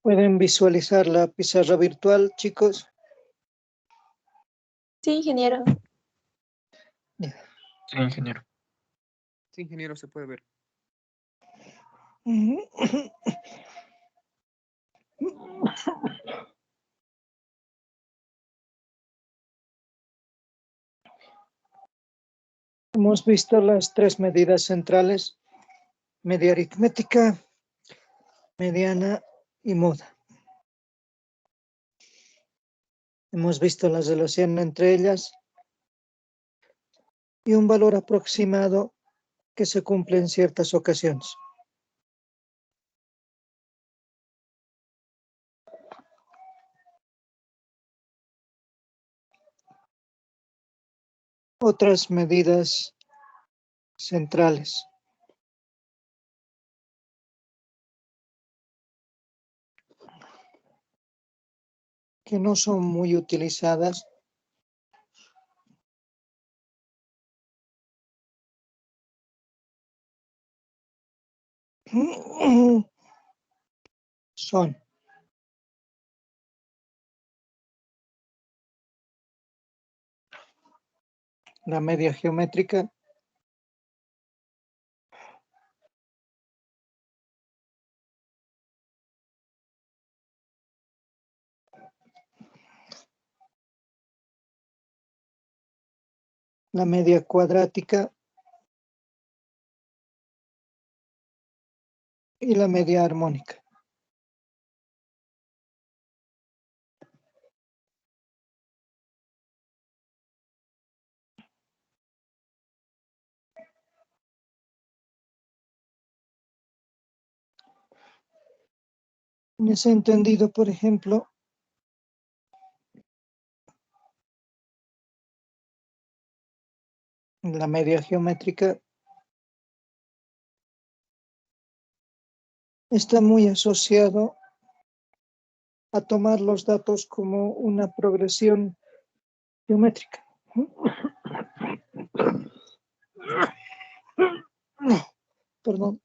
¿Pueden visualizar la pizarra virtual, chicos? Sí, ingeniero. Sí, ingeniero. Sí, ingeniero, se puede ver. Hemos visto las tres medidas centrales: media aritmética, mediana y muda. Hemos visto la relación entre ellas y un valor aproximado que se cumple en ciertas ocasiones. Otras medidas centrales. Que no son muy utilizadas. Son la media geométrica, la media cuadrática y la media armónica. En ese entendido, por ejemplo, la media geométrica está muy asociado a tomar los datos como una progresión geométrica. Perdón.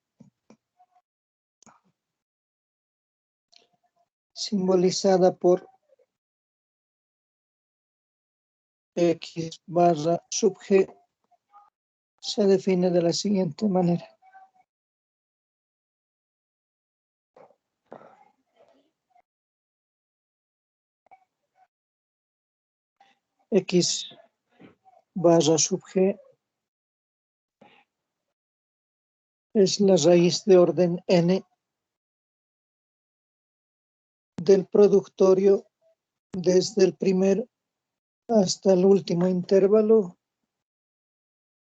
Simbolizada por X barra sub G, se define de la siguiente manera. X barra sub G es la raíz de orden n del productorio desde el primer hasta el último intervalo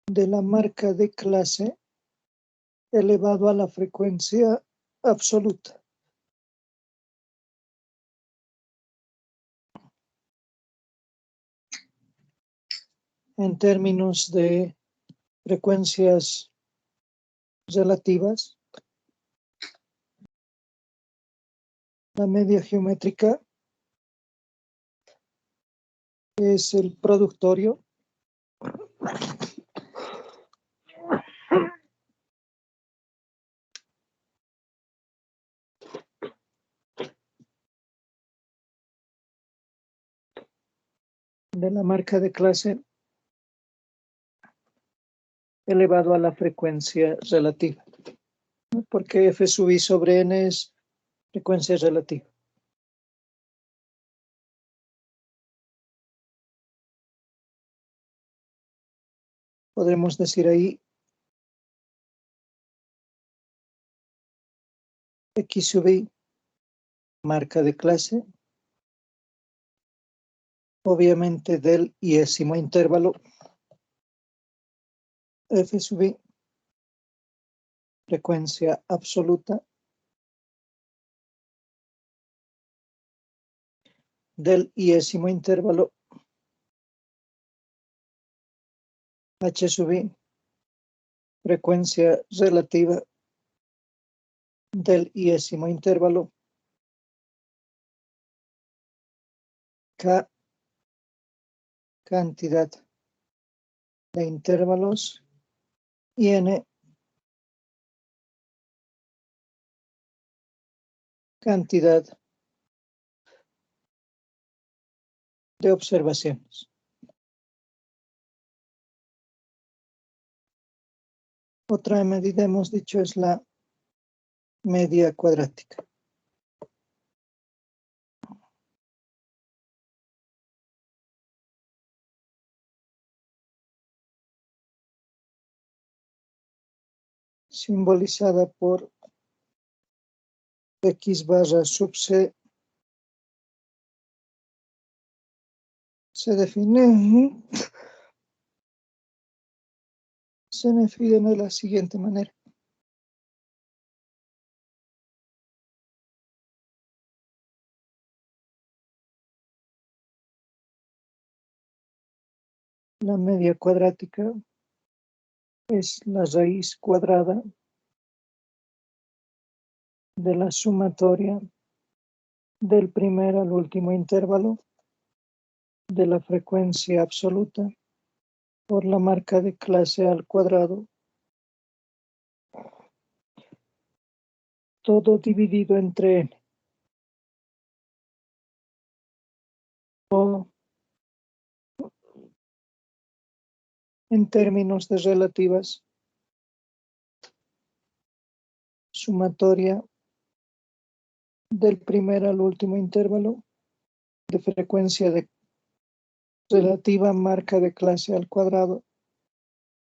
de la marca de clase elevado a la frecuencia absoluta. En términos de frecuencias relativas, la media geométrica es el productorio de la marca de clase elevado a la frecuencia relativa, porque F sub I sobre N es frecuencia relativa. Podremos decir ahí X sub I, marca de clase, obviamente del iésimo intervalo, F sub I, frecuencia absoluta, del iésimo intervalo, H sub I, frecuencia relativa, del iésimo intervalo, K, cantidad de intervalos, y N, cantidad de observaciones. Otra medida hemos dicho es la media cuadrática. Simbolizada por X barra sub C. Se define de la siguiente manera. La media cuadrática es la raíz cuadrada de la sumatoria del primer al último intervalo de la frecuencia absoluta por la marca de clase al cuadrado, todo dividido entre n. O en términos de relativas, sumatoria del primer al último intervalo de frecuencia de relativa marca de clase al cuadrado.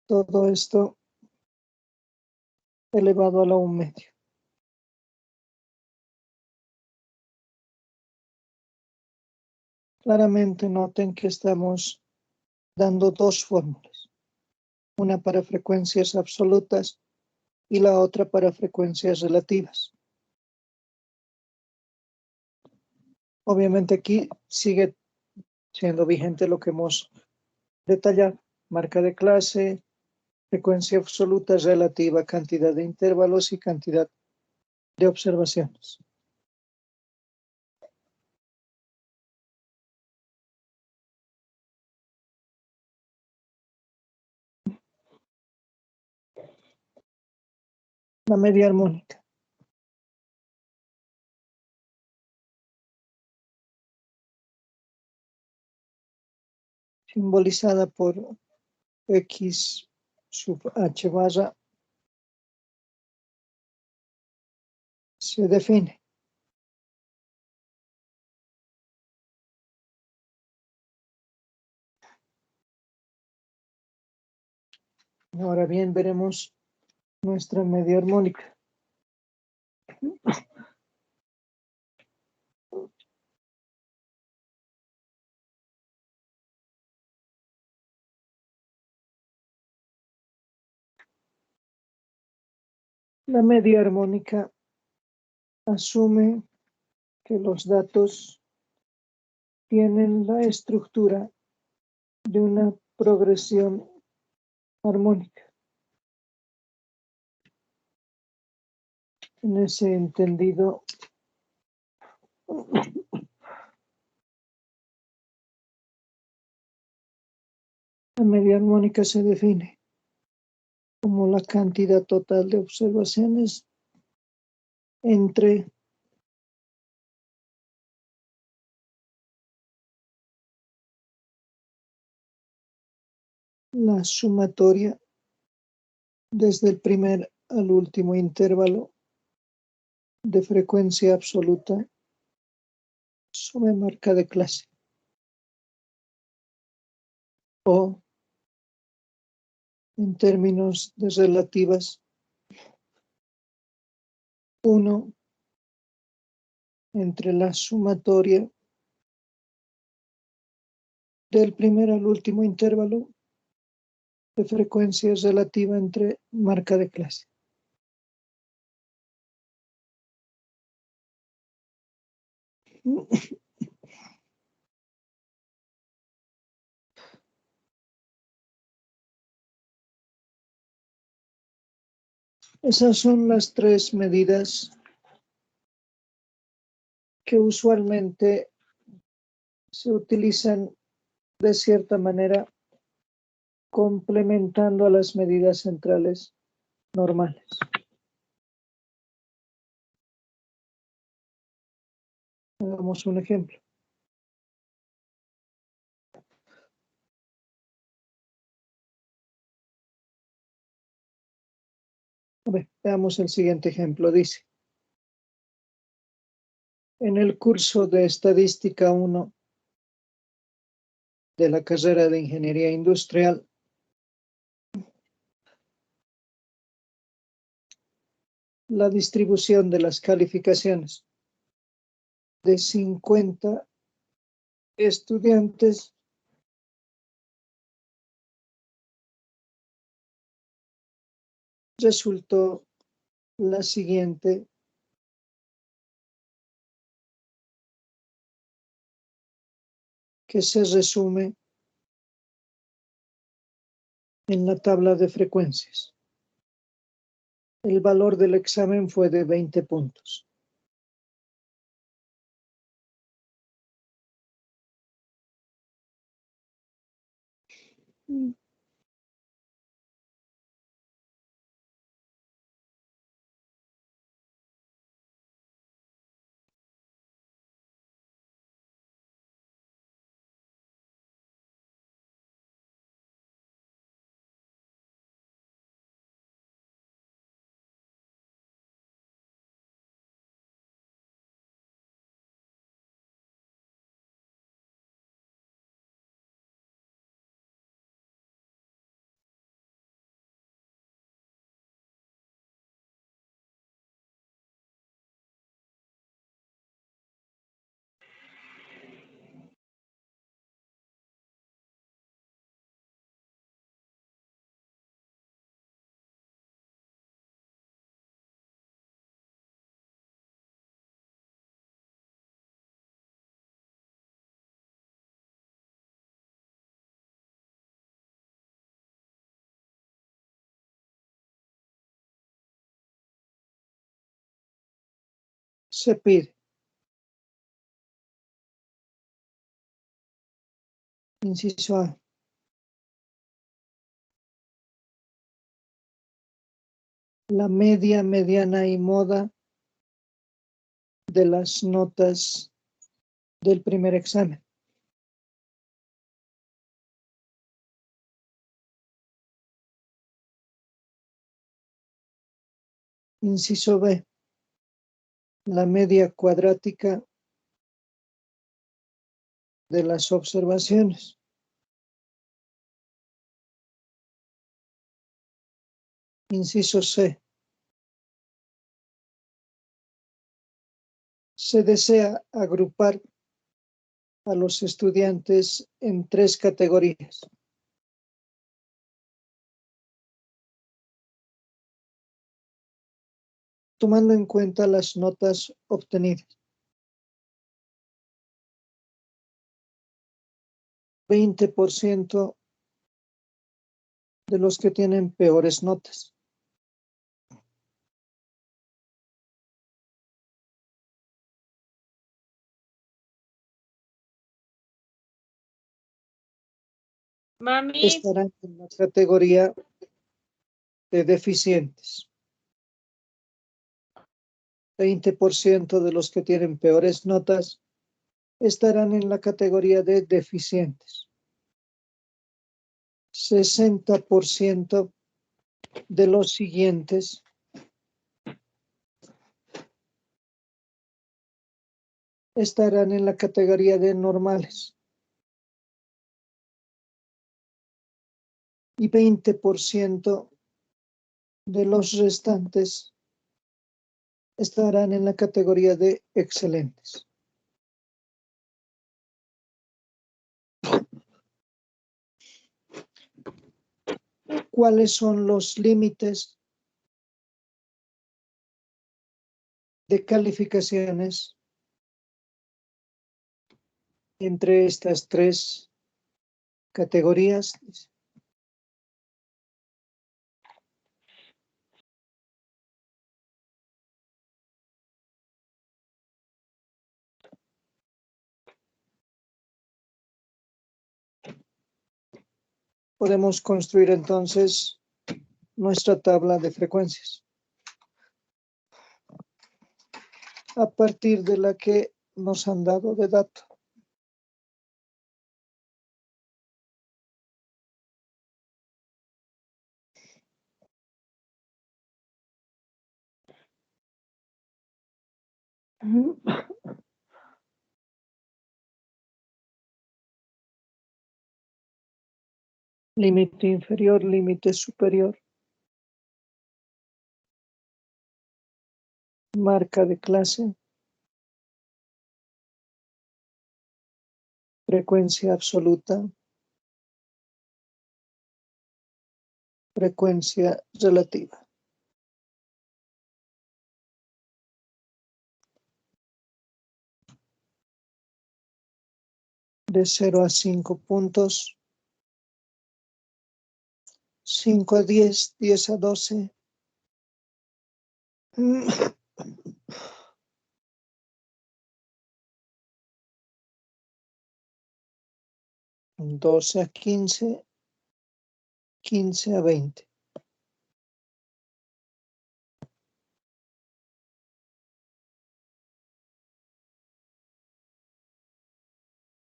Todo esto elevado a la 1/2. Claramente noten que estamos dando dos fórmulas, una para frecuencias absolutas y la otra para frecuencias relativas. Obviamente aquí sigue siendo vigente lo que hemos detallado, marca de clase, frecuencia absoluta relativa, cantidad de intervalos y cantidad de observaciones. La media armónica. Simbolizada por X sub H barra, se define ahora bien, veremos nuestra media armónica. La media armónica asume que los datos tienen la estructura de una progresión armónica. En ese entendido, la media armónica se define como la cantidad total de observaciones entre la sumatoria desde el primer al último intervalo de frecuencia absoluta sobre marca de clase, o en términos de relativas, 1 entre la sumatoria del primer al último intervalo de frecuencia relativa entre marca de clase. Esas son las tres medidas que usualmente se utilizan de cierta manera complementando a las medidas centrales normales. Hagamos un ejemplo. A ver, veamos el siguiente ejemplo. Dice, en el curso de Estadística 1 de la carrera de Ingeniería Industrial, la distribución de las calificaciones de 50 estudiantes resultó la siguiente, que se resume en la tabla de frecuencias. El valor del examen fue de 20 puntos. Se pide, inciso A, la media, mediana y moda de las notas del primer examen. Inciso B, la media cuadrática de las observaciones. Inciso C, se desea agrupar a los estudiantes en 3 categorías. Tomando en cuenta las notas obtenidas. 20% de los que tienen peores notas. Mami. Estarán en la categoría de deficientes. 20% de los que tienen peores notas estarán en la categoría de deficientes. 60% de los siguientes estarán en la categoría de normales. Y 20% de los restantes estarán en la categoría de excelentes. ¿Cuáles son los límites de calificaciones entre estas 3 categorías? Podemos construir entonces nuestra tabla de frecuencias, a partir de la que nos han dado de dato. Límite inferior, límite superior. Marca de clase. Frecuencia absoluta. Frecuencia relativa. De 0 a 5 puntos. 5 a 10, 10 a 12. 12 a 15, 15 a 20.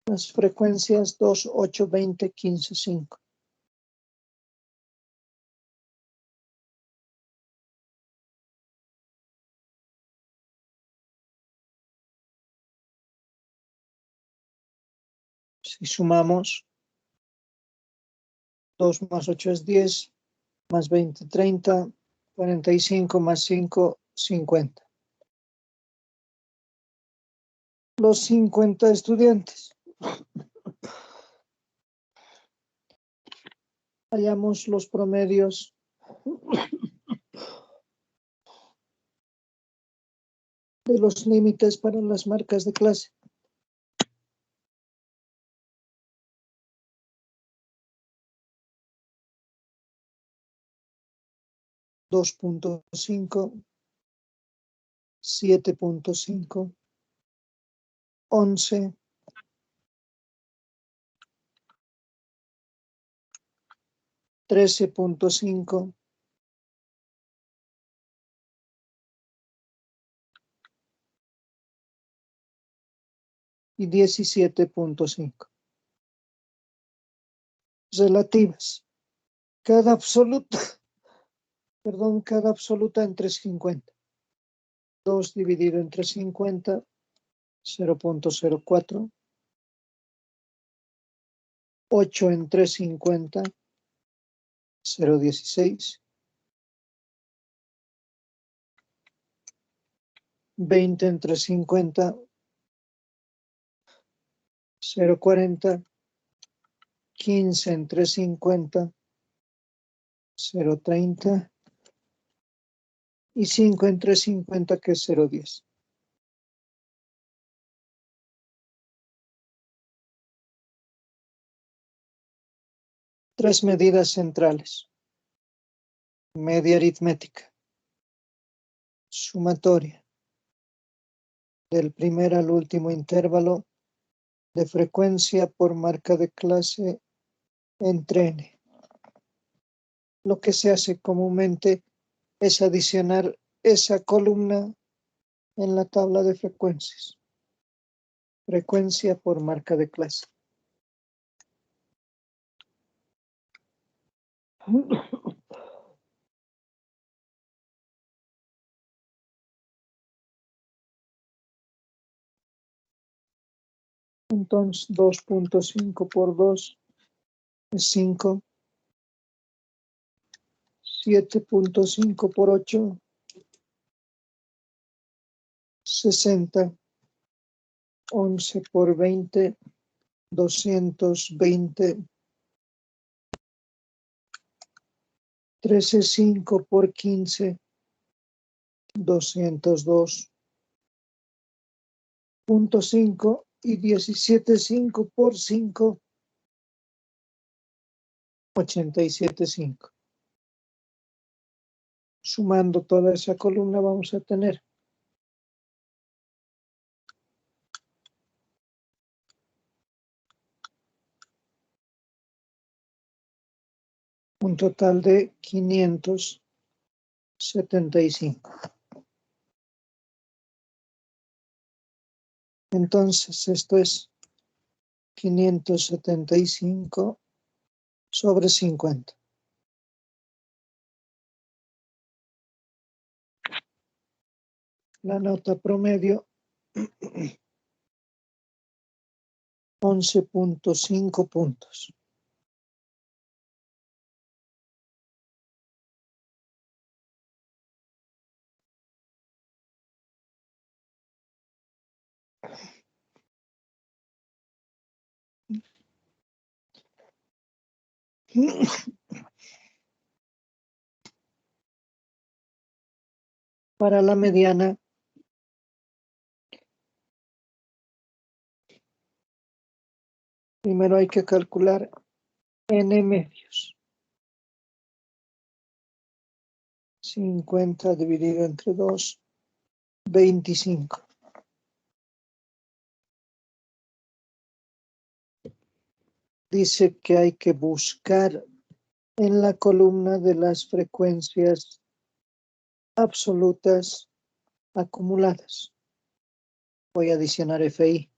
Las frecuencias 2, 8, 20, 15, 5. Si sumamos, 2 más 8 es 10, más 20, 30, 45 más 5, 50. Los 50 estudiantes. Hallamos los promedios de los límites para las marcas de clase. 2.5, 7.5, 11, 13.5, 17.5. Relativas. Cada absoluta entre 50. 2 dividido entre 50, 0.04. 8 entre 50, 0.16. 20 entre 50, 0.40. 15 entre 50, 0.30. Y 5 entre 50, que es 0.10. Tres medidas centrales. Media aritmética. Sumatoria. Del primer al último intervalo de frecuencia por marca de clase entre n. Lo que se hace comúnmente es adicionar esa columna en la tabla de frecuencias. Frecuencia por marca de clase. Entonces, 2.5 por 2 es 5. 7.5 por 8, 60. 11 por 20, 220. 13.5 por 15, 202.5 y 17.5 por 5, 87.5. Sumando toda esa columna vamos a tener un total de 575. Entonces, esto es 575 sobre 50. La nota promedio 11.5 puntos. Para la mediana, primero hay que calcular n medios. 50 dividido entre 2, 25. Dice que hay que buscar en la columna de las frecuencias absolutas acumuladas. Voy a adicionar FI.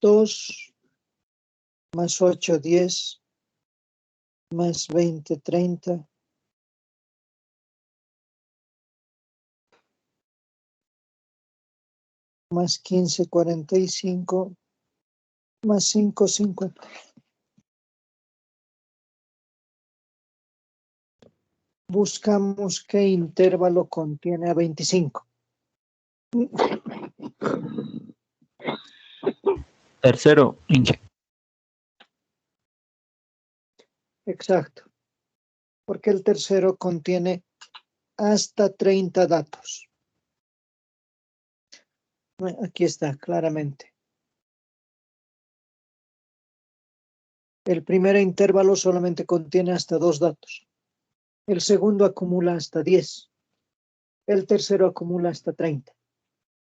2 más 8, 10, más 20, 30, más 15, 45, más 5, 50. Buscamos qué intervalo contiene a 25. Tercero, Inge. Exacto. Porque el tercero contiene hasta 30 datos. Aquí está, claramente. El primer intervalo solamente contiene hasta 2 datos. El segundo acumula hasta 10. El tercero acumula hasta 30.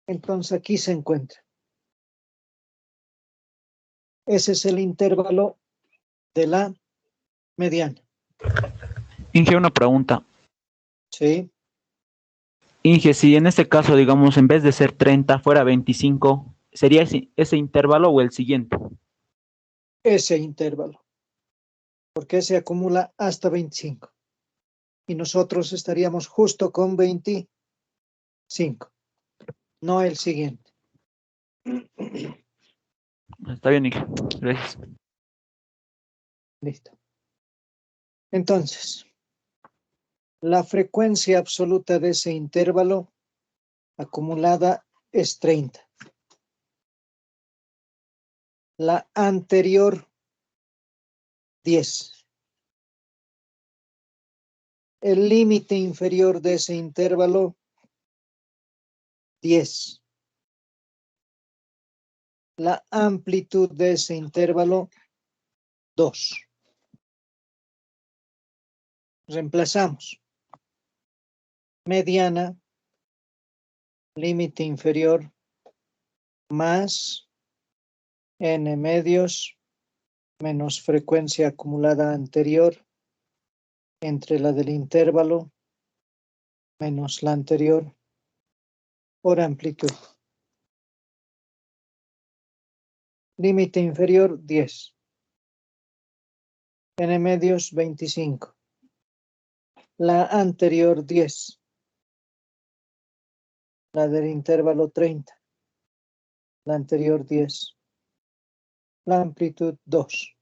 Entonces aquí se encuentra. Ese es el intervalo de la mediana. Inge, una pregunta. Sí. Inge, si en este caso, digamos, en vez de ser 30 fuera 25, ¿sería ese intervalo o el siguiente? Ese intervalo. Porque se acumula hasta 25. Y nosotros estaríamos justo con 25. No el siguiente. Está bien, Inge. Gracias. Listo. Entonces, la frecuencia absoluta de ese intervalo acumulada es 30. La anterior, 10. El límite inferior de ese intervalo, 10. La amplitud de ese intervalo, 2. Reemplazamos. Mediana, límite inferior, más n medios, menos frecuencia acumulada anterior, entre la del intervalo, menos la anterior, por amplitud. Límite inferior, 10. N medios, 25. La anterior, 10. La del intervalo, 30. La anterior, 10. La amplitud, 2.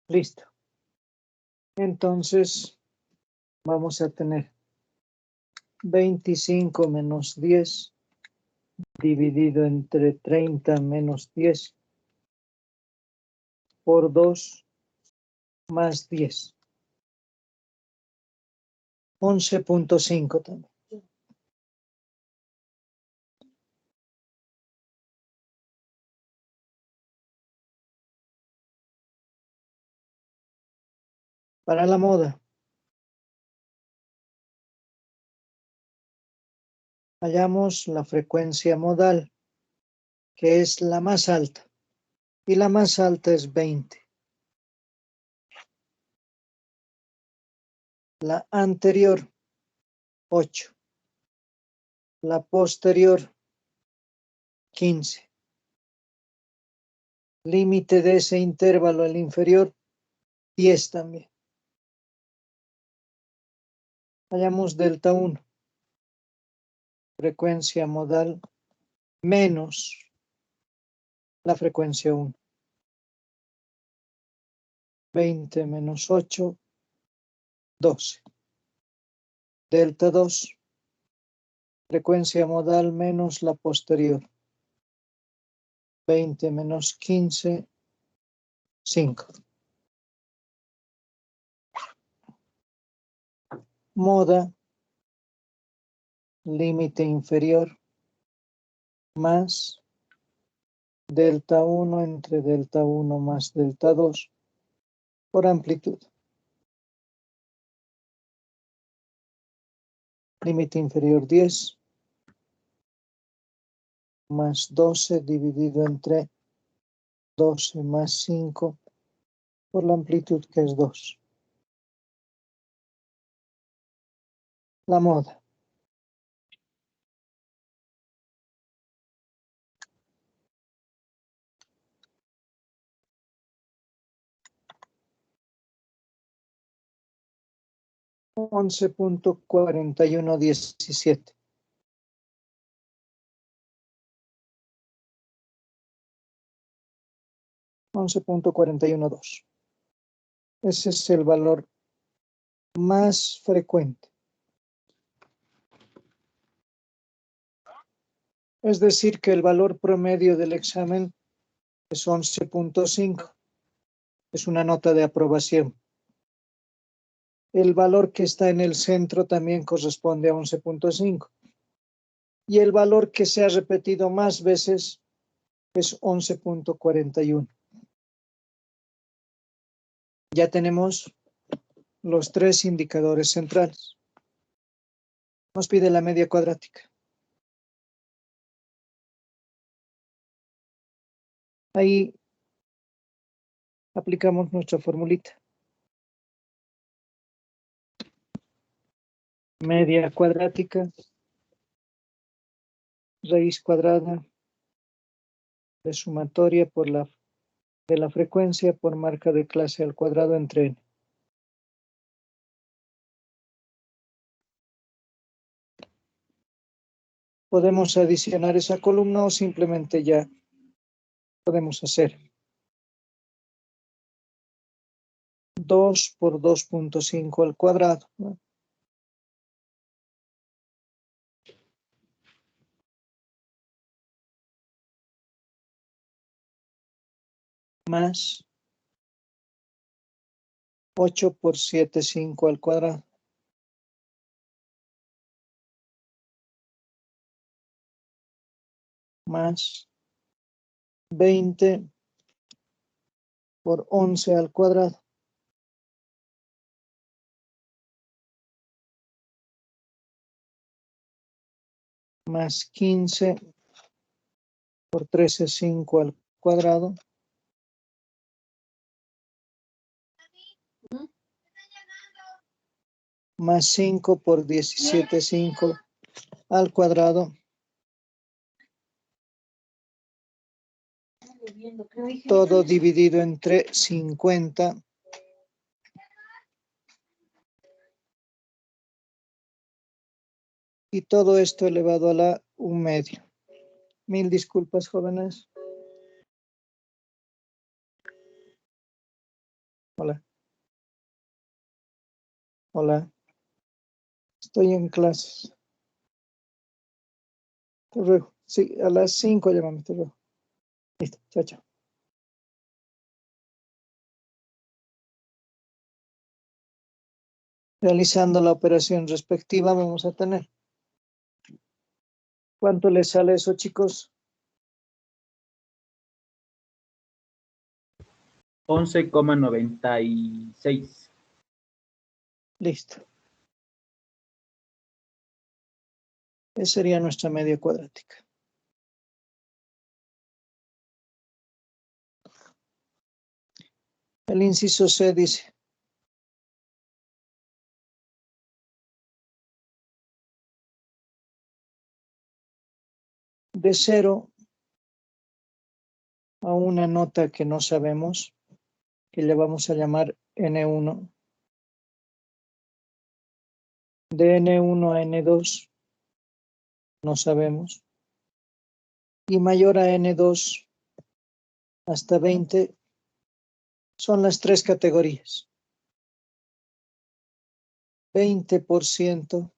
Listo. Entonces, vamos a tener 25 menos 10 dividido entre 30 menos 10 por 2 más 10. 11.5 también. Para la moda. Hallamos la frecuencia modal, que es la más alta. Y la más alta es 20. La anterior 8. La posterior, 15. Límite de ese intervalo, el inferior, 10 también. Hallamos delta 1. Frecuencia modal menos la frecuencia 1. 20 menos 8, 12. Delta 2. Frecuencia modal menos la posterior. 20 menos 15, 5. Moda, límite inferior, más delta 1 entre delta 1 más delta 2 por amplitud. Límite inferior 10 más 12 dividido entre 12 más 5 por la amplitud que es 2. La moda. $11.4117. $11.412. Ese es el valor más frecuente. Es decir, que el valor promedio del examen es 11.5. Es una nota de aprobación. El valor que está en el centro también corresponde a 11.5. Y el valor que se ha repetido más veces es 11.41. Ya tenemos los tres indicadores centrales. Nos pide la media cuadrática. Ahí aplicamos nuestra formulita. Media cuadrática, raíz cuadrada de sumatoria de la frecuencia por marca de clase al cuadrado entre n. Podemos adicionar esa columna o simplemente ya podemos hacer 2 por 2.5 al cuadrado, ¿no? Más 8 por 7,5 al cuadrado. Más 20 por 11 al cuadrado. Más 15 por 13,5 al cuadrado. Más 5 por 17,5 al cuadrado. Todo dividido entre 50. Y todo esto elevado a la 1/2. Mil disculpas, jóvenes. Hola. Hola. Estoy en clases. Te ruego. Sí, a las 5 llámame, te ruego. Listo, chao, chao. Realizando la operación respectiva vamos a tener. ¿Cuánto les sale eso, chicos? 11,96. Listo. Esa sería nuestra media cuadrática. El inciso C dice: de 0 a una nota que no sabemos, que le vamos a llamar N1. De N1 a N2 no sabemos. Y mayor a N2 hasta 20 son las tres categorías. 20%,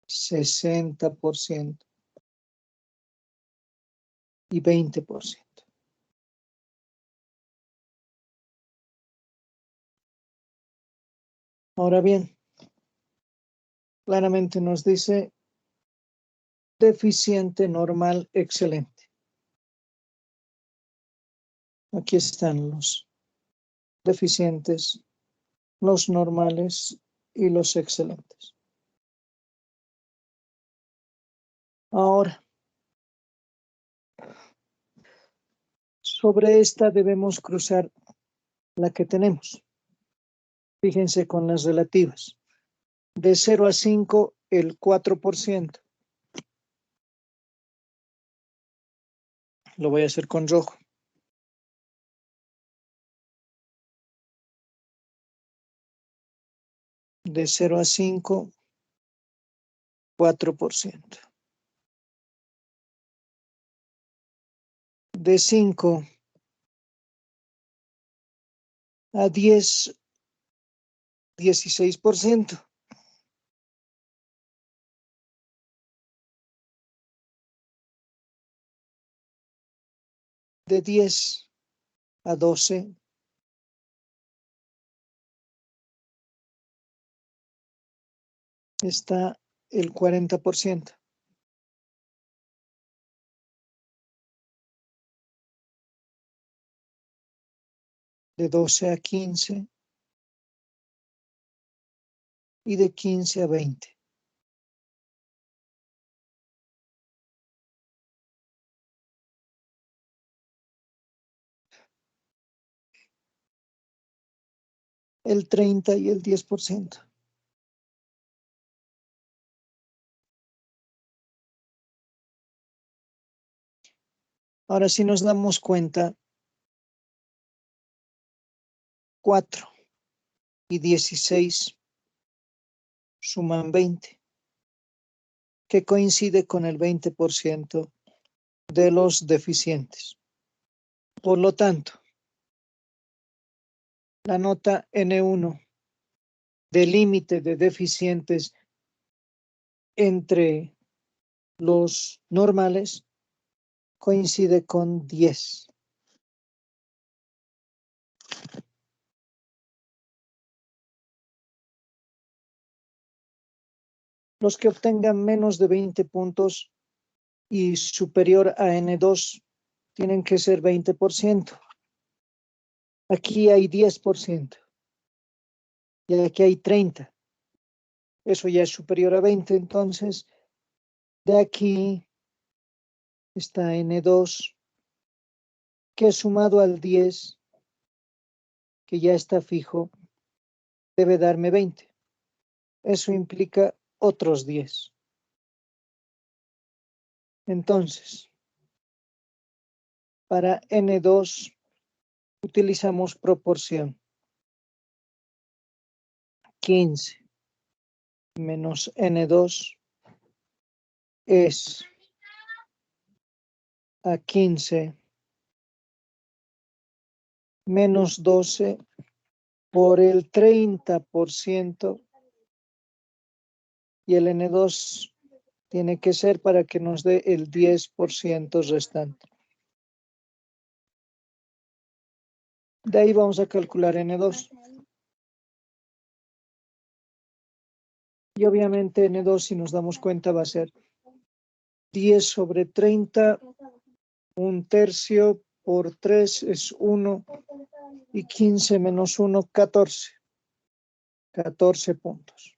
60% y 20%. Ahora bien, claramente nos dice deficiente, normal, excelente. Aquí están los deficientes, los normales y los excelentes. Ahora, sobre esta debemos cruzar la que tenemos. Fíjense con las relativas. De 0 a 5, el 4%. Lo voy a hacer con rojo. De 0 a 5, 4%. De 5 a 10, 16%. De 10 a 12, está el 40%. De 12 a 15 y de 15 a 20. El 30 y el 10%. Ahora si nos damos cuenta, 4 y 16 suman 20, que coincide con el 20% de los deficientes. Por lo tanto, la nota N1 del límite de deficientes entre los normales coincide con 10. Los que obtengan menos de 20 puntos y superior a N2 tienen que ser 20%. Aquí hay 10% y aquí hay 30%. Eso ya es superior a 20, entonces de aquí está N2, que sumado al 10, que ya está fijo, debe darme 20. Eso implica otros 10. Entonces, para N2 utilizamos proporción. 15 menos N2 es a 15 menos 12 por el 30%, y el N2 tiene que ser para que nos dé el 10% restante. De ahí vamos a calcular N2. Y obviamente N2, si nos damos cuenta, va a ser 10 sobre 30, un tercio por 3 es 1, y 15 menos 1, 14. 14 puntos.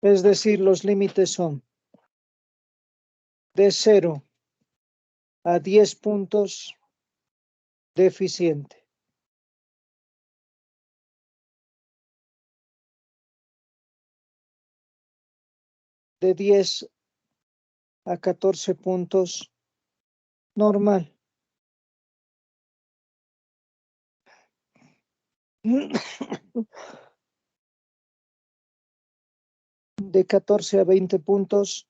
Es decir, los límites son de 0 a 10 puntos deficiente. De 10 a 14 puntos normal. De 14 a 20 puntos,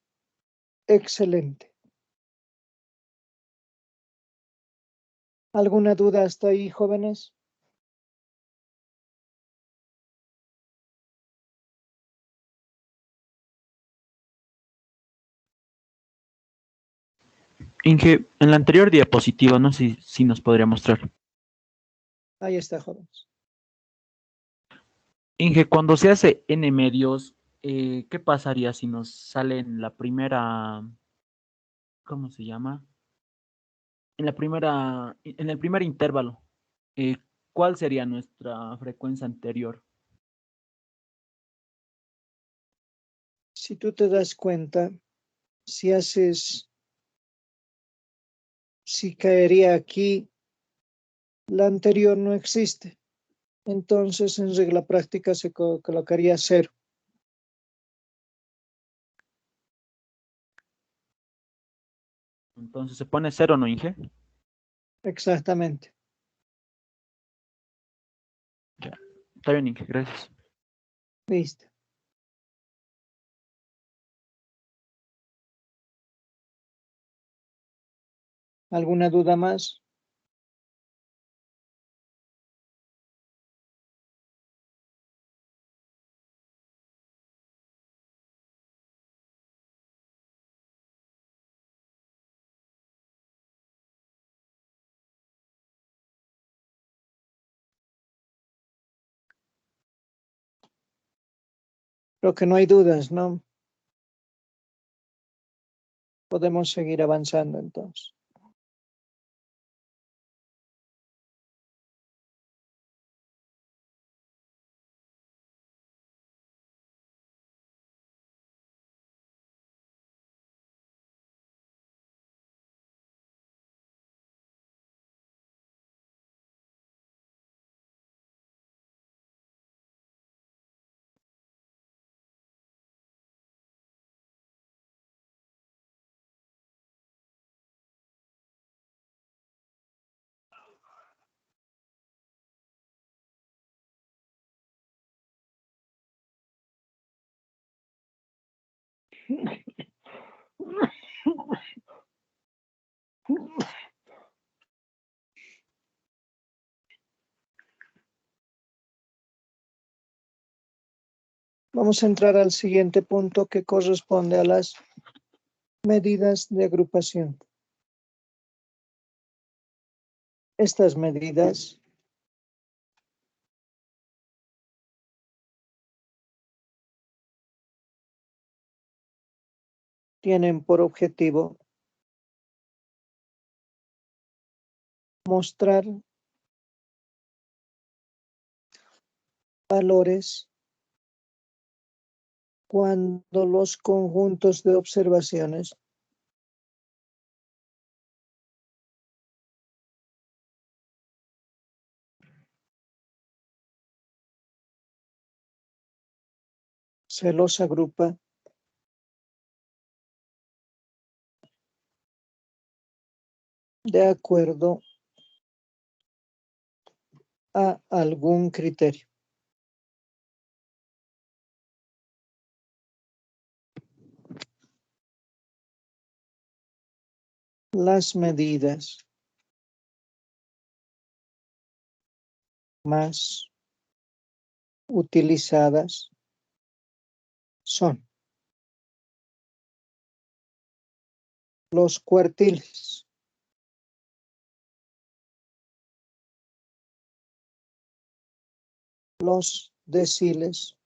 excelente. ¿Alguna duda hasta ahí, jóvenes? Inge, en la anterior diapositiva, no sé si nos podría mostrar. Ahí está, jóvenes. Inge, cuando se hace n medios, ¿qué pasaría si nos sale en la primera, ¿cómo se llama? En el primer intervalo, eh, ¿cuál sería nuestra frecuencia anterior? Si tú te das cuenta, si caería aquí, la anterior no existe. Entonces, en regla práctica se colocaría 0. Entonces se pone 0, ¿no, Inge? Exactamente. Ya. Está bien, Inge, gracias. Listo. ¿Alguna duda más? Creo que no hay dudas, ¿no? Podemos seguir avanzando entonces. Vamos a entrar al siguiente punto que corresponde a las medidas de agrupación. Estas medidas tienen por objetivo mostrar valores cuando los conjuntos de observaciones se los agrupa de acuerdo a algún criterio. Las medidas más utilizadas son los cuartiles, los deciles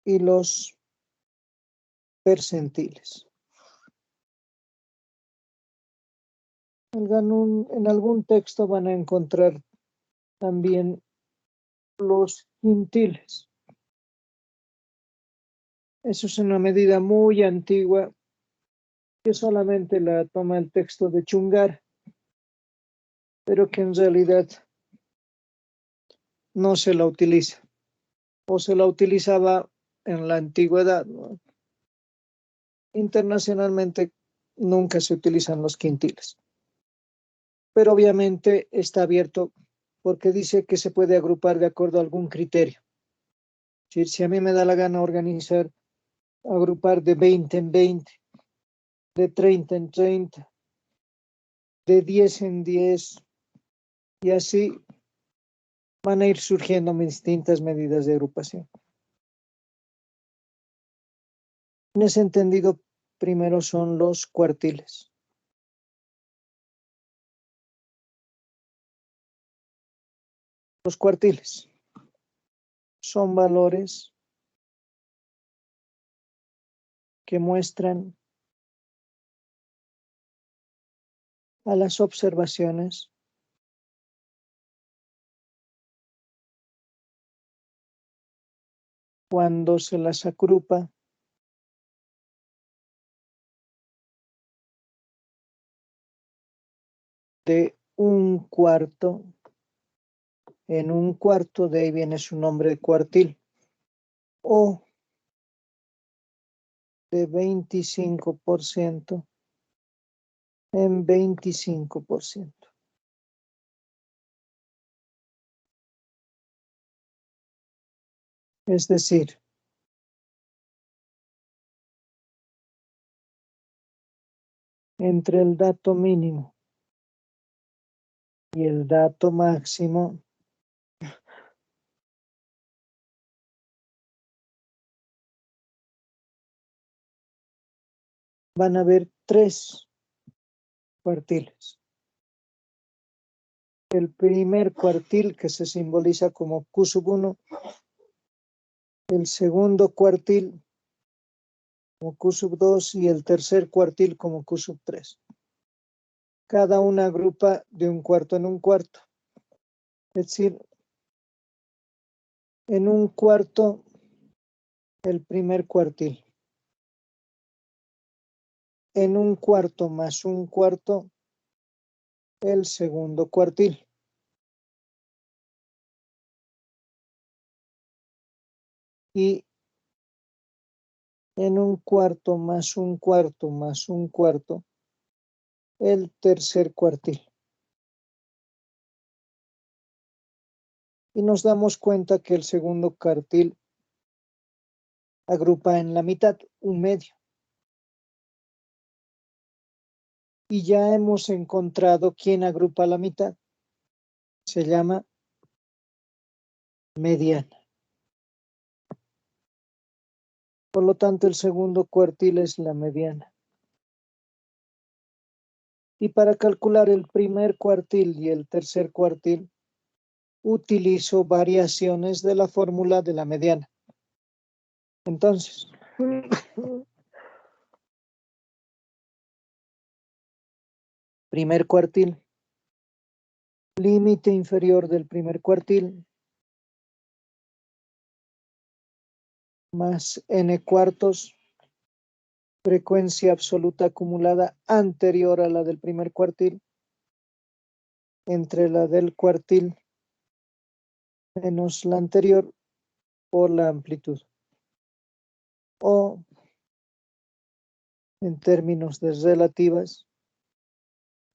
y los percentiles. En algún texto van a encontrar también los quintiles. Eso es una medida muy antigua que solamente la toma el texto de Chungar, pero que en realidad no se la utiliza o se la utilizaba en la antigüedad, ¿no? Internacionalmente nunca se utilizan los quintiles, pero obviamente está abierto porque dice que se puede agrupar de acuerdo a algún criterio. Es decir, si a mí me da la gana agrupar de 20 en 20, de 30 en 30, de 10 en 10, y así van a ir surgiendo distintas medidas de agrupación. En ese entendido, primero son los cuartiles. Los cuartiles son valores que muestran a las observaciones cuando se las agrupa de un cuarto en un cuarto, de ahí viene su nombre de cuartil, o de 25% en 25%. Es decir, entre el dato mínimo y el dato máximo van a haber 3 cuartiles. El primer cuartil, que se simboliza como Q1, el segundo cuartil como Q2 y el tercer cuartil como Q3. Cada una agrupa de un cuarto en un cuarto. Es decir, en un cuarto, el primer cuartil. En un cuarto más un cuarto, el segundo cuartil. Y en un cuarto más un cuarto más un cuarto, el tercer cuartil. Y nos damos cuenta que el segundo cuartil agrupa en la mitad, un medio. Y ya hemos encontrado quién agrupa la mitad. Se llama mediana. Por lo tanto, el segundo cuartil es la mediana. Y para calcular el primer cuartil y el tercer cuartil, utilizo variaciones de la fórmula de la mediana. Entonces, primer cuartil, límite inferior del primer cuartil, más n cuartos, frecuencia absoluta acumulada anterior a la del primer cuartil, entre la del cuartil menos la anterior por la amplitud. O, en términos de relativas,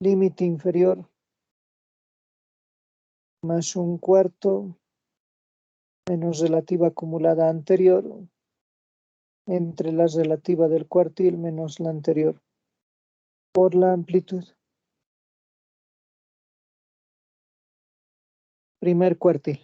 límite inferior más un cuarto menos relativa acumulada anterior entre la relativa del cuartil menos la anterior por la amplitud. Primer cuartil.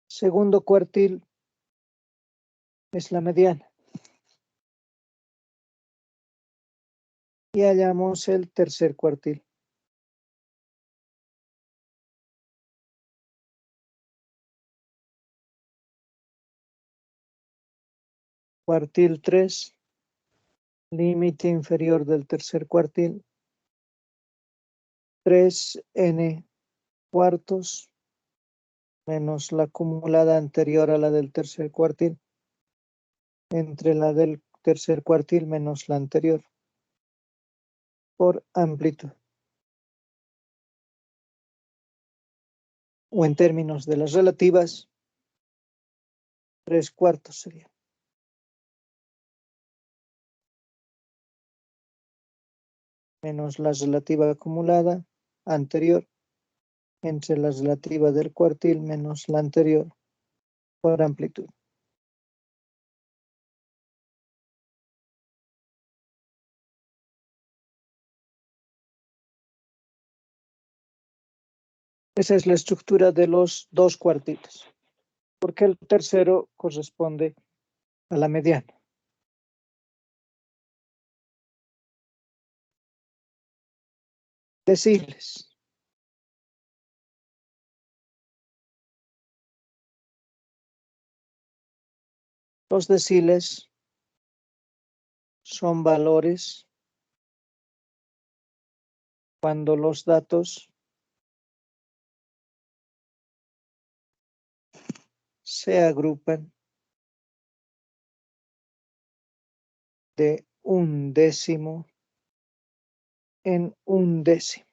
Segundo cuartil es la mediana. Y hallamos el tercer cuartil. Cuartil 3, límite inferior del tercer cuartil, 3n cuartos menos la acumulada anterior a la del tercer cuartil entre la del tercer cuartil menos la anterior por amplitud. O en términos de las relativas, 3/4 sería. Menos la relativa acumulada anterior entre la relativa del cuartil menos la anterior por amplitud. Esa es la estructura de los dos cuartitos, porque el tercero corresponde a la mediana. Deciles. Los deciles son valores cuando los datos se agrupan de un décimo en un décimo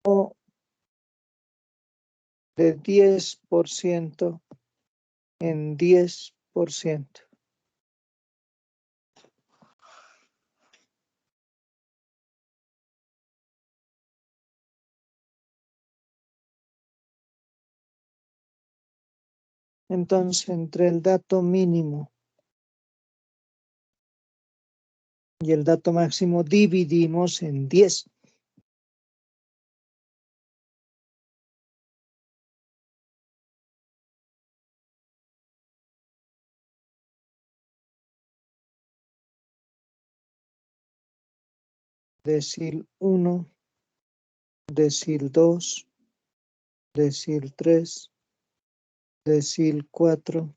o de 10% en 10%. Entonces, entre el dato mínimo y el dato máximo dividimos en 10. Decil 1, decil 2, decil 3, decil 4,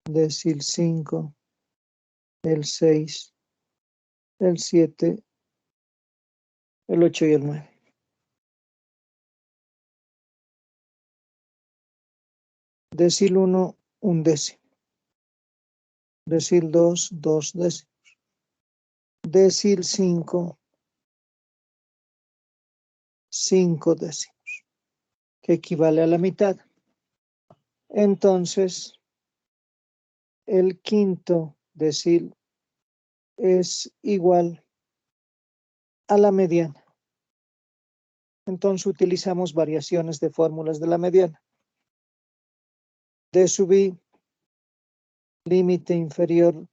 decil 5, el 6, el 7, el 8 y el 9. Decil 1, un décimo. Decil 2, 2 décimos. Decil 5, 5 décimos, que equivale a la mitad. Entonces, el quinto decil es igual a la mediana. Entonces utilizamos variaciones de fórmulas de la mediana. D sub i, límite inferior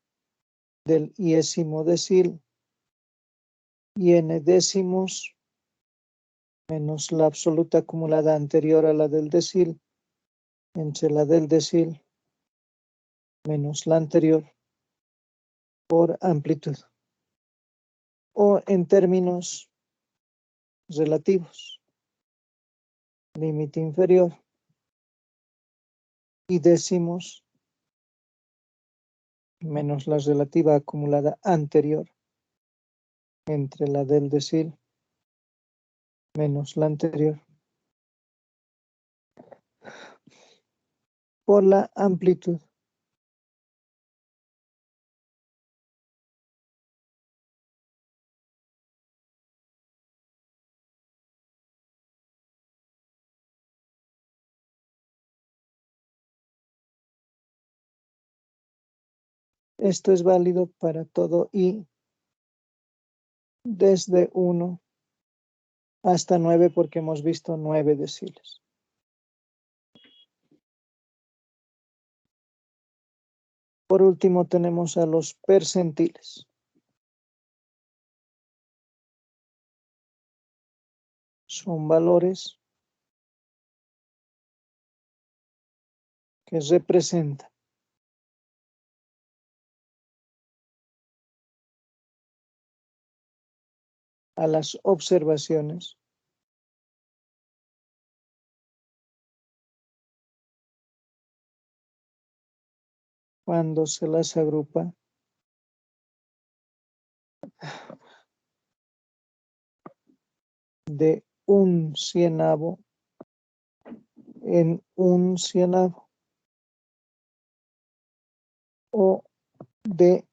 del iésimo decil, y n décimos menos la absoluta acumulada anterior a la del decil, entre la del decil menos la anterior por amplitud. O en términos relativos, límite inferior y décimos menos la relativa acumulada anterior entre la del decil menos la anterior por la amplitud. Esto es válido para todo i desde 1 hasta 9 porque hemos visto 9 deciles. Por último tenemos a los percentiles. Son valores que representan a las observaciones cuando se las agrupa de un cienavo en un cienavo o de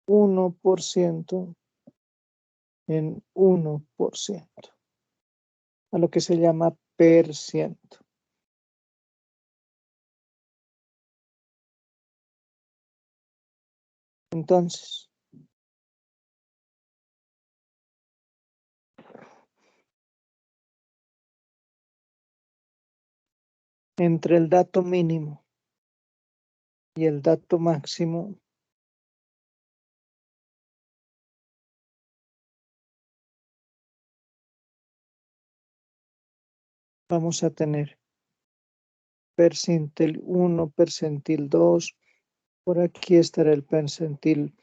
1% en 1%, a lo que se llama per ciento. Entonces, entre el dato mínimo y el dato máximo, vamos a tener percentil 1, percentil 2, por aquí estará el percentil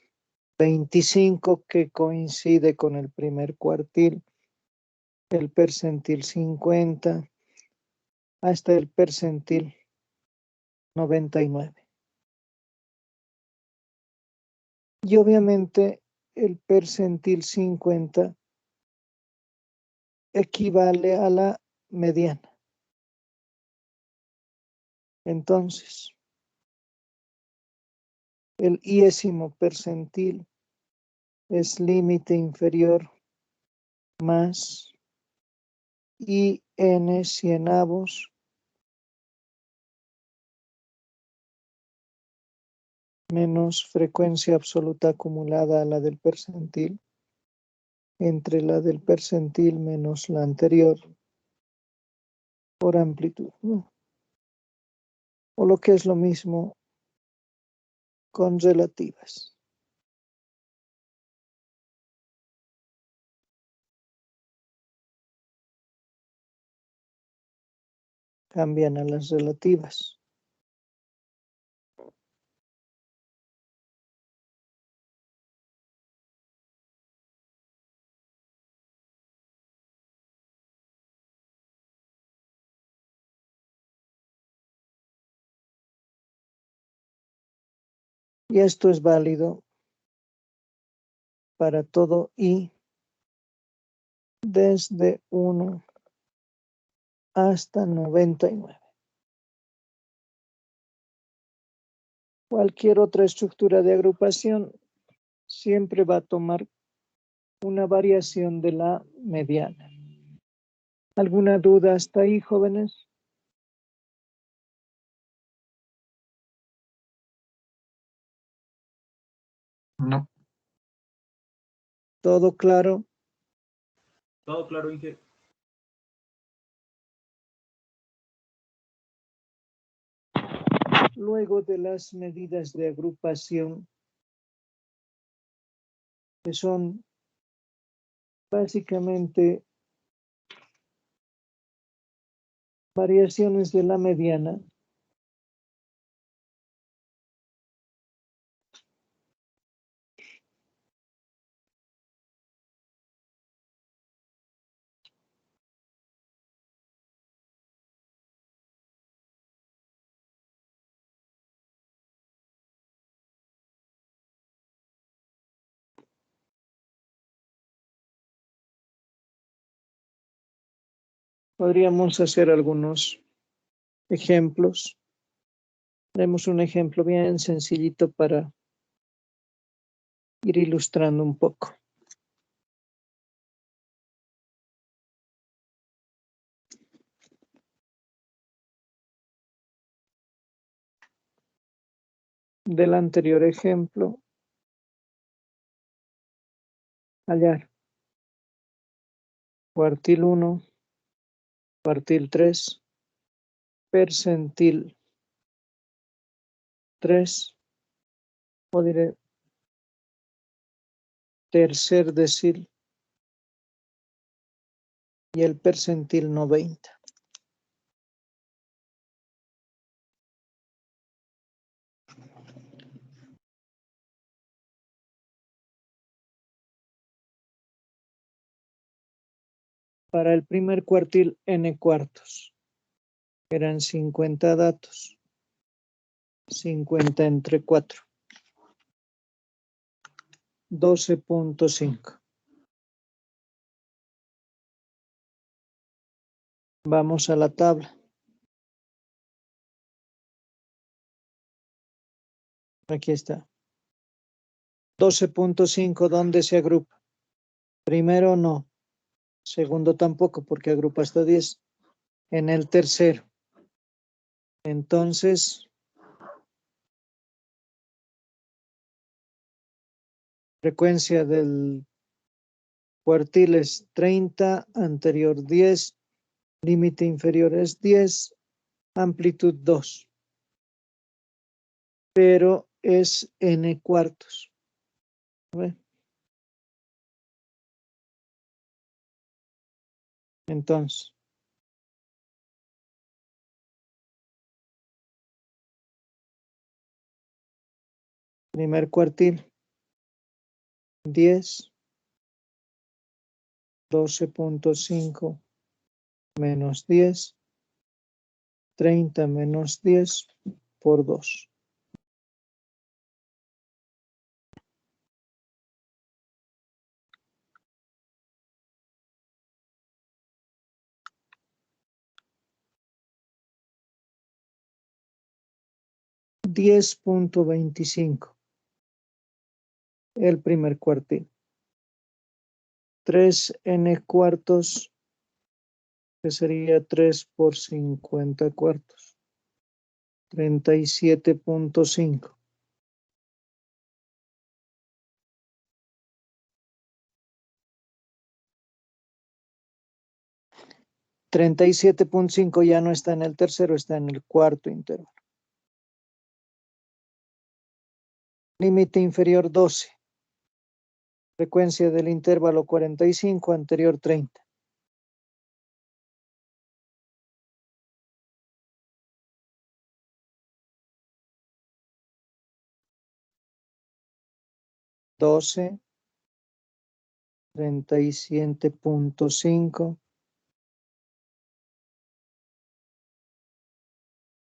25 que coincide con el primer cuartil, el percentil 50, hasta el percentil 99. Y obviamente el percentil 50 equivale a la mediana. Entonces, el iésimo percentil es límite inferior más IN cienavos menos frecuencia absoluta acumulada a la del percentil, entre la del percentil menos la anterior, por amplitud, ¿no? O lo que es lo mismo con relativas. Cambian a las relativas. Y esto es válido para todo I desde 1 hasta 99. Cualquier otra estructura de agrupación siempre va a tomar una variación de la mediana. ¿Alguna duda hasta ahí, jóvenes? No. ¿Todo claro? Todo claro, Inge. Luego de las medidas de agrupación, que son básicamente variaciones de la mediana, podríamos hacer algunos ejemplos. Tenemos un ejemplo bien sencillito para ir ilustrando un poco. Del anterior ejemplo, hallar cuartil 1, cuartil 3, percentil 3, o diré tercer decil y el percentil 90. Para el primer cuartil, n cuartos. Eran 50 datos. 50 entre 4. 12.5. Vamos a la tabla. Aquí está. 12.5, ¿dónde se agrupa? Primero no. Segundo tampoco, porque agrupa hasta 10. En el tercero. Entonces, frecuencia del cuartil es 30, anterior 10, límite inferior es 10, amplitud 2. Pero es n cuartos. ¿Ve? Entonces, primer cuartil, 10, 12.5 menos 10, 30 menos 10 por 2. $10.25, el primer cuartil. 3n cuartos, que sería 3 por 50 cuartos. 37.5. 37.5 ya no está en el tercero, está en el cuarto intervalo. Límite inferior 12. Frecuencia del intervalo 45, anterior 30. $12, 37.5,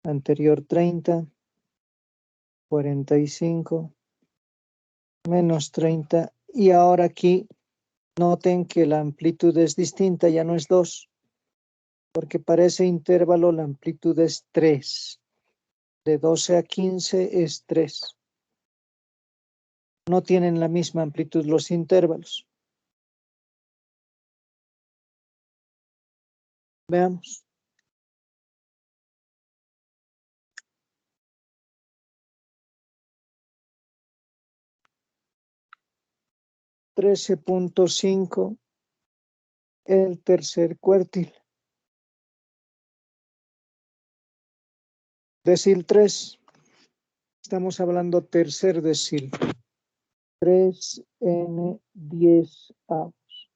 anterior 30, 45, menos 30. Y ahora aquí noten que la amplitud es distinta, ya no es 2, porque para ese intervalo la amplitud es 3. De 12 a 15 es 3. No tienen la misma amplitud los intervalos. Veamos. $13.5, el tercer cuartil. Decil 3. Estamos hablando tercer decil. 3n10 avos.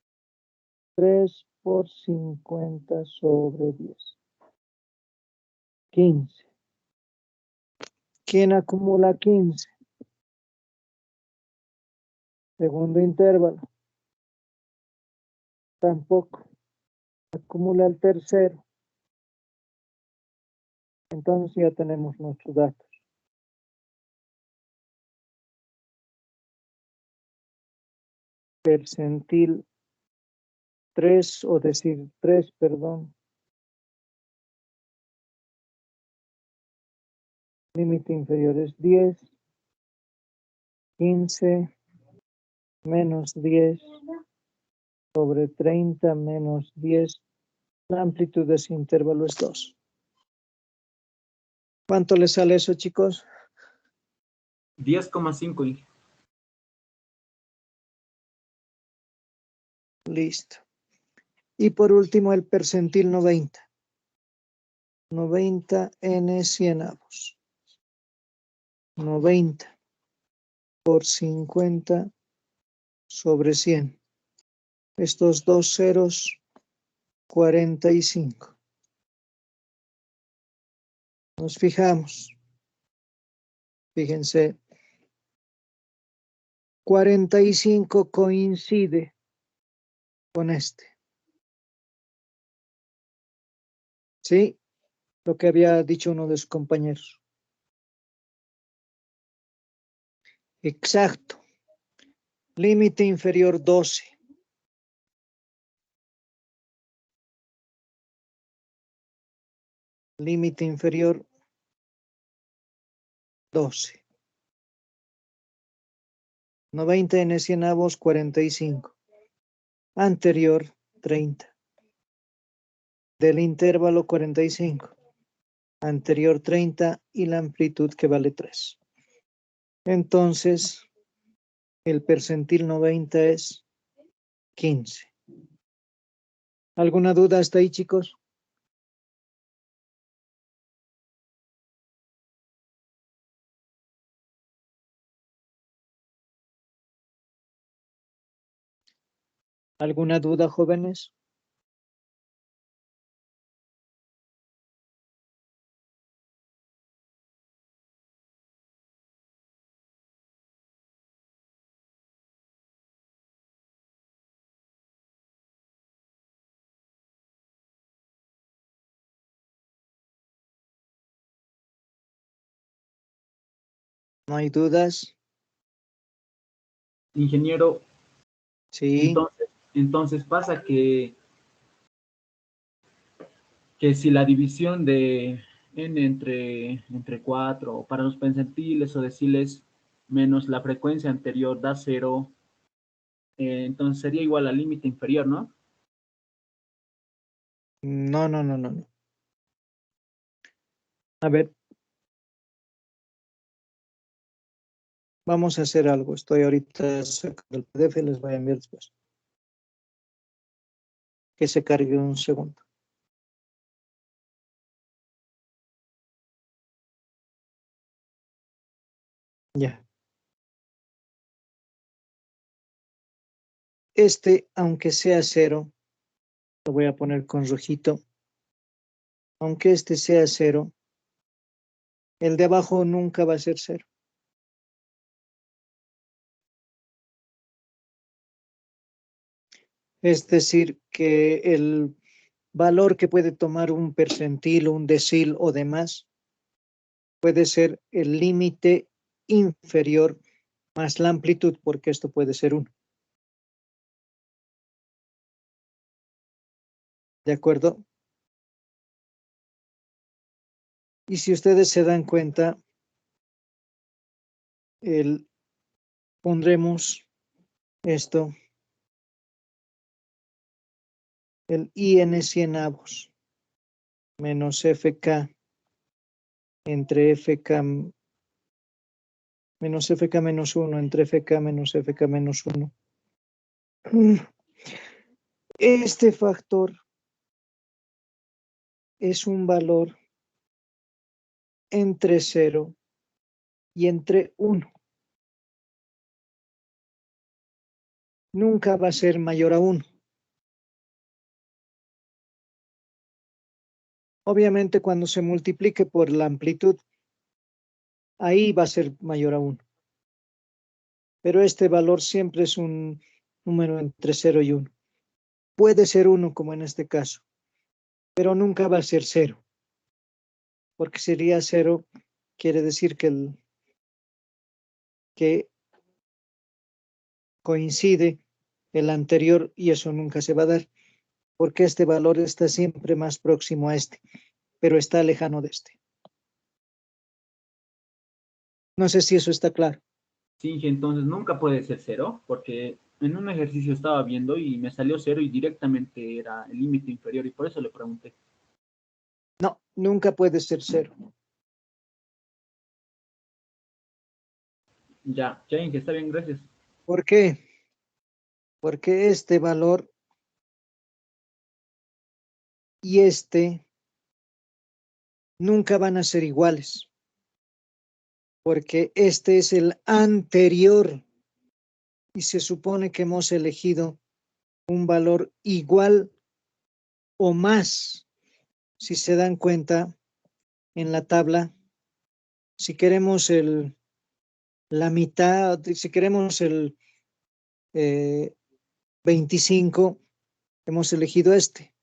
3 por 50 sobre 10. 15. ¿Quién acumula 15? Segundo intervalo. Tampoco. Acumula el tercero. Entonces ya tenemos nuestros datos. Percentil 3, o decir 3, perdón. Límite inferior es 10, 15, menos 10, sobre 30, menos 10. La amplitud de ese intervalo es 2. ¿Cuánto le sale eso, chicos? 10,5. Listo. Y por último, el percentil 90. 90 n cienavos. 90 por 50 sobre 100. Estos dos ceros, 45. Nos fijamos. Fíjense. 45 coincide con este. ¿Sí? Lo que había dicho uno de sus compañeros. Exacto. Límite inferior 12. Límite inferior 12. 90 n 100 avos, 45. Anterior, 30. Del intervalo, 45. Anterior, 30. Y la amplitud que vale 3. Entonces, el percentil 90 es 15. ¿Alguna duda hasta ahí, chicos? ¿Alguna duda, jóvenes? ¿No hay dudas? Ingeniero, Sí. entonces pasa que si la división de n entre 4 para los percentiles o deciles menos la frecuencia anterior da 0, entonces sería igual al límite inferior, ¿no? No, no, no, no, no. A ver. Vamos a hacer algo. Estoy ahorita sacando el PDF y les voy a enviar después. Que se cargue un segundo. Ya. Aunque sea 0, lo voy a poner con rojito. Aunque sea 0, el de abajo nunca va a ser 0. Es decir, que el valor que puede tomar un percentil, un decil o demás puede ser el límite inferior más la amplitud, porque esto puede ser 1. ¿De acuerdo? Y si ustedes se dan cuenta, pondremos esto, el IN 100 avos menos FK entre FK menos FK menos 1 entre FK menos FK menos 1. Este factor es un valor entre 0 y entre 1. Nunca va a ser mayor a 1. Obviamente cuando se multiplique por la amplitud, ahí va a ser mayor a 1. Pero este valor siempre es un número entre 0 y 1. Puede ser 1 como en este caso, pero nunca va a ser 0. Porque sería 0, quiere decir que coincide el anterior y eso nunca se va a dar, porque este valor está siempre más próximo a este, pero está lejano de este. No sé si eso está claro. Sí, entonces nunca puede ser 0, porque en un ejercicio estaba viendo y me salió 0 y directamente era el límite inferior y por eso le pregunté. No, nunca puede ser 0. Ya, que está bien, gracias. ¿Por qué? Porque este valor y nunca van a ser iguales, porque este es el anterior y se supone que hemos elegido un valor igual o más. Si se dan cuenta en la tabla, si queremos la mitad, si queremos el 25, hemos elegido este.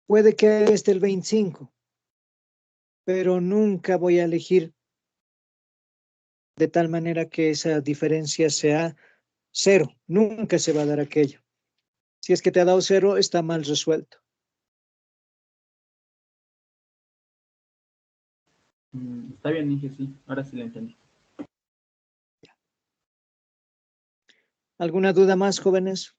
Puede que esté el 25, pero nunca voy a elegir de tal manera que esa diferencia sea 0. Nunca se va a dar aquello. Si es que te ha dado 0, está mal resuelto. Está bien, Inge, sí, ahora sí lo entendí. ¿Alguna duda más, jóvenes?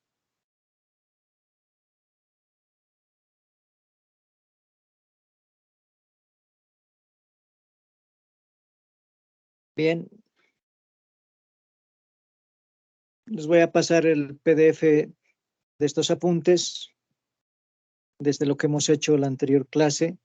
Bien. Les voy a pasar el PDF de estos apuntes desde lo que hemos hecho la anterior clase.